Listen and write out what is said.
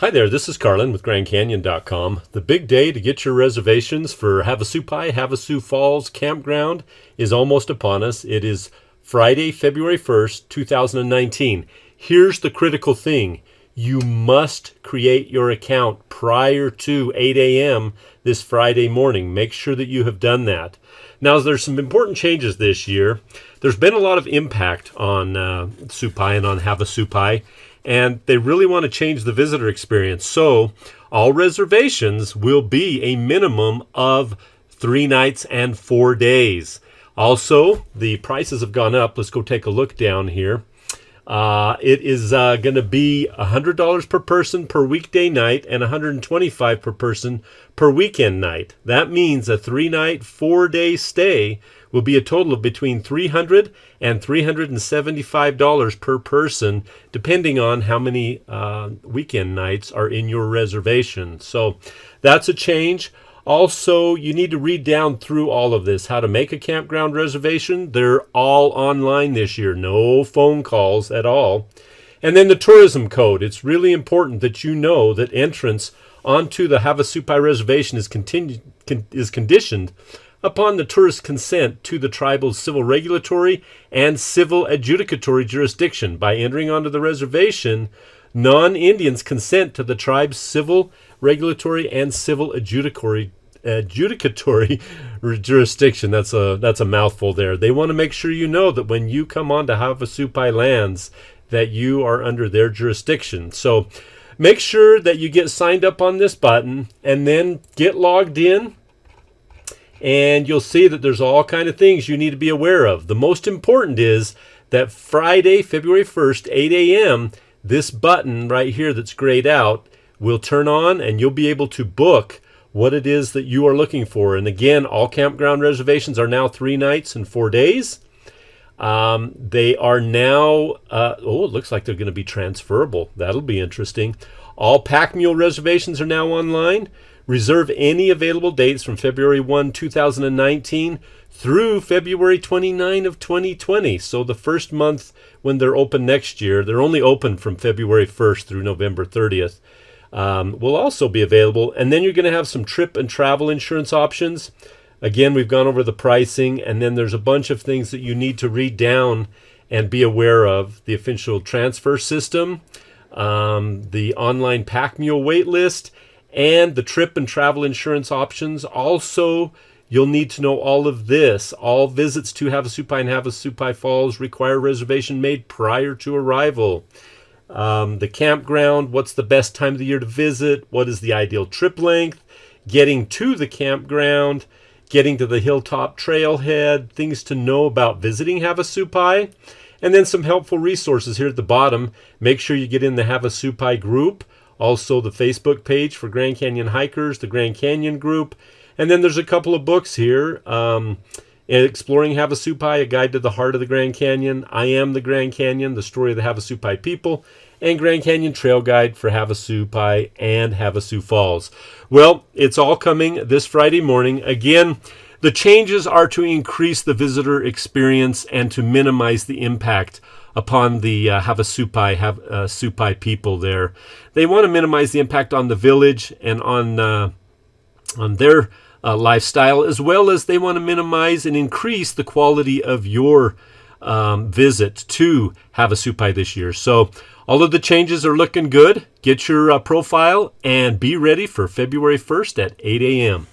Hi there, this is Carlin with GrandCanyon.com. The big day to get your reservations for Havasupai Falls Campground is almost upon us. It is Friday, February 1st, 2019. Here's the critical thing. You must create your account prior to 8 a.m. this Friday morning. Make sure that you have done that. Now, there's some important changes this year. There's been a lot of impact on Supai and on Havasupai, and they really want to change the visitor experience. So all reservations will be a minimum of 3 nights and 4 days. Also, the prices have gone up. Let's go take a look down here. It is going to be $100 per person per weekday night and $125 per person per weekend night. That means a 3-night, 4-day stay will be a total of between $300 and $375 per person, depending on how many weekend nights are in your reservation. So that's a change. Also, you need to read down through all of this, how to make a campground reservation. They're all online this year, no phone calls at all. And then the tourism code. It's really important that you know that entrance onto the Havasupai reservation is conditioned upon the tourist consent to the tribal's civil regulatory and civil adjudicatory jurisdiction. By entering onto the reservation, non-Indians consent to the tribe's civil regulatory and civil adjudicatory jurisdiction. That's a mouthful there. They want to make sure you know that when you come onto Havasupai lands that you are under their jurisdiction. So make sure that you get signed up on this button and then get logged in, and you'll see that there's all kind of things you need to be aware of. The most important is that Friday, February 1st, 8 a.m., this button right here that's grayed out will turn on, and you'll be able to book what it is that you are looking for. And again, all campground reservations are now 3 nights and 4 days. They are now, it looks like they're going to be transferable. That'll be interesting. All pack mule reservations are now online. Reserve any available dates from February 1, 2019 through February 29 of 2020. So the first month when they're open next year, they're only open from February 1st through November 30th. Will also be available. And then you're going to have some trip and travel insurance options. Again, we've gone over the pricing, and then there's a bunch of things that you need to read down and be aware of. The official transfer system, the online pack mule wait list, and the trip and travel insurance options. Also, you'll need to know all of this. All visits to Havasupai and Havasupai Falls require reservation made prior to arrival. The campground, what's the best time of the year to visit, what is the ideal trip length, getting to the campground, getting to the hilltop trailhead, things to know about visiting Havasupai, and then some helpful resources here at the bottom. Make sure you get in the Havasupai group, also the Facebook page for Grand Canyon hikers, the Grand Canyon group, and then there's a couple of books here. Exploring Havasupai, A Guide to the Heart of the Grand Canyon, I Am the Grand Canyon, The Story of the Havasupai People, and Grand Canyon Trail Guide for Havasupai and Havasu Falls. Well, it's all coming this Friday morning. Again, the changes are to increase the visitor experience and to minimize the impact upon the Havasupai people there. They want to minimize the impact on the village and on their lifestyle, as well as they want to minimize and increase the quality of your visit to Havasupai this year. So all of the changes are looking good. Get your profile and be ready for February 1st at 8 a.m.